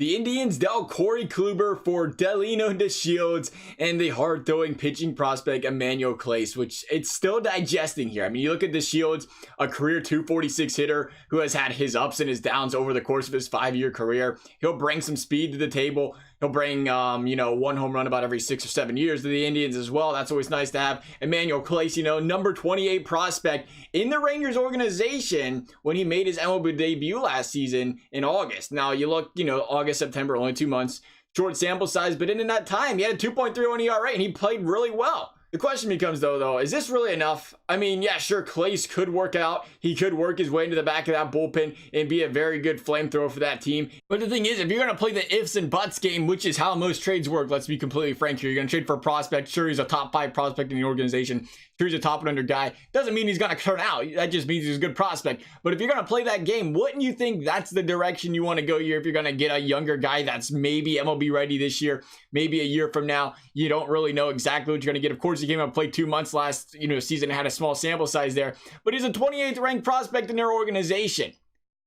The Indians dealt Corey Kluber for Delino DeShields and the hard-throwing pitching prospect Emanuel Clase, which it's still digesting here. I mean, you look at DeShields, a career 246 hitter who has had his ups and his downs over the course of his 5-year career. He'll bring some speed to the table. He'll bring, one home run about every 6 or 7 years to the Indians as well. That's always nice to have. Emanuel Clase, number 28 prospect in the Rangers organization when he made his MLB debut last season in August. Now, you look, August, September, only 2 months. Short sample size, but in that time, he had a 2.31 ERA, and he played really well. The question becomes, though, is this really enough? I mean, yeah, sure, Clase could work out. He could work his way into the back of that bullpen and be a very good flamethrower for that team. But the thing is, if you're going to play the ifs and buts game, which is how most trades work, let's be completely frank here. You're going to trade for a prospect. Sure, he's a top 5 prospect in the organization. Sure, he's a top 100 guy. Doesn't mean he's going to turn out. That just means he's a good prospect. But if you're going to play that game, wouldn't you think that's the direction you want to go here? If you're going to get a younger guy that's maybe MLB ready this year, maybe a year from now, you don't really know exactly what you're going to get. Of course, he came out and played 2 months last season, had a small sample size there, but he's a 28th ranked prospect in their organization.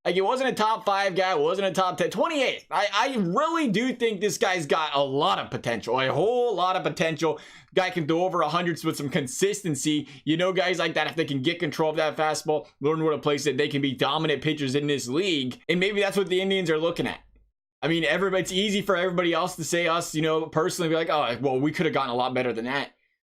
Like, it wasn't a top 5 guy, it wasn't a top 10, 28th. I really do think this guy's got a lot of potential, a whole lot of potential. Guy can throw over 100s with some consistency. Guys like that, if they can get control of that fastball, learn where to place it, they can be dominant pitchers in this league. And maybe that's what the Indians are looking at. I mean, it's easy for everybody else to say us, personally be like, oh, well, we could have gotten a lot better than that.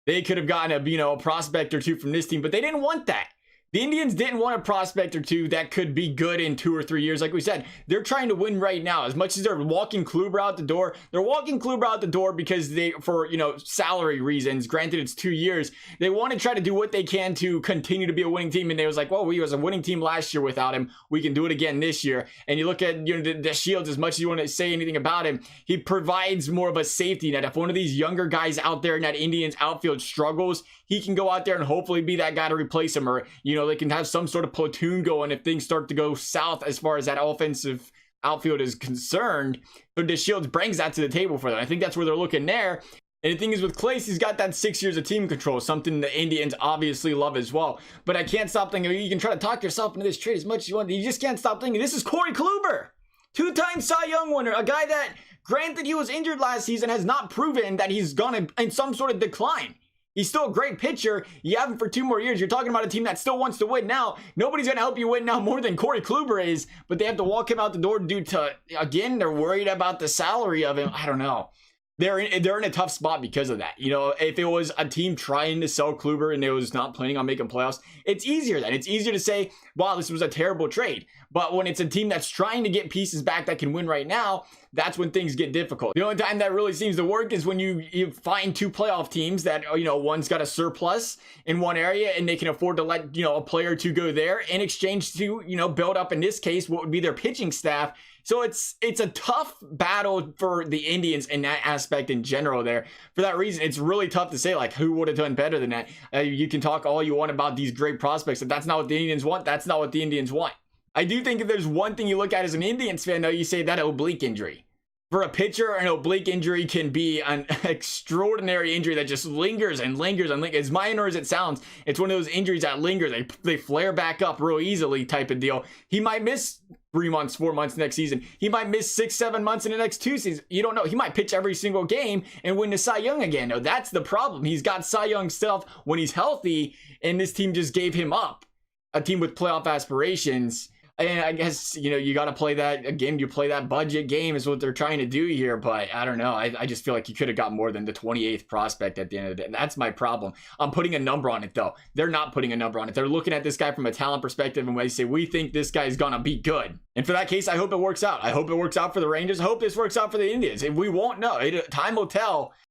They could have gotten a prospect or two from this team, but they didn't want that. The Indians didn't want a prospect or two that could be good in 2 or 3 years. Like we said, they're trying to win right now. As much as they're walking Kluber out the door, they're walking Kluber out the door because for salary reasons. Granted, it's 2 years. They want to try to do what they can to continue to be a winning team. And they was like, well, we was a winning team last year without him. We can do it again this year. And you look at DeShields, as much as you want to say anything about him, he provides more of a safety net. If one of these younger guys out there in that Indians outfield struggles, he can go out there and hopefully be that guy to replace him, or they can have some sort of platoon going if things start to go south as far as that offensive outfield is concerned. But DeShields brings that to the table for them. I think that's where they're looking there. And the thing is, with Clase, he's got that 6 years of team control, something the Indians obviously love as well. But I can't stop thinking, you can try to talk yourself into this trade as much as you want. You just can't stop thinking, this is Corey Kluber, 2-time Cy Young winner, a guy that, granted he was injured last season, has not proven that he's gone in some sort of decline. He's still a great pitcher. You have him for 2 more years. You're talking about a team that still wants to win now. Nobody's going to help you win now more than Corey Kluber is, but they have to walk him out the door due to, again, they're worried about the salary of him. I don't know. They're in a tough spot because of that. If it was a team trying to sell Kluber and they was not planning on making playoffs, it's easier then. It's easier to say, wow, this was a terrible trade. But when it's a team that's trying to get pieces back that can win right now, that's when things get difficult. The only time that really seems to work is when you find 2 playoff teams that, one's got a surplus in one area and they can afford to let, a player or 2 go there in exchange to, build up, in this case, what would be their pitching staff. So it's a tough battle for the Indians in that aspect in general there. For that reason, it's really tough to say, like, who would have done better than that. You can talk all you want about these great prospects. If that's not what the Indians want, that's not what the Indians want. I do think if there's one thing you look at as an Indians fan, though, you say that oblique injury. For a pitcher, an oblique injury can be an extraordinary injury that just lingers and lingers and lingers. As minor as it sounds, it's one of those injuries that linger. They flare back up real easily type of deal. He might miss 3 months, 4 months next season. He might miss 6, 7 months in the next 2 seasons. You don't know. He might pitch every single game and win the Cy Young again. No, that's the problem. He's got Cy Young stuff when he's healthy, and this team just gave him up. A team with playoff aspirations. And I guess, you got to play that, again, you play that budget game is what they're trying to do here. But I don't know. I just feel like you could have got more than the 28th prospect at the end of the day. That's my problem. I'm putting a number on it, though. They're not putting a number on it. They're looking at this guy from a talent perspective, and when they say, we think this guy's going to be good. And for that case, I hope it works out. I hope it works out for the Rangers. I hope this works out for the Indians. We won't know. Time will tell.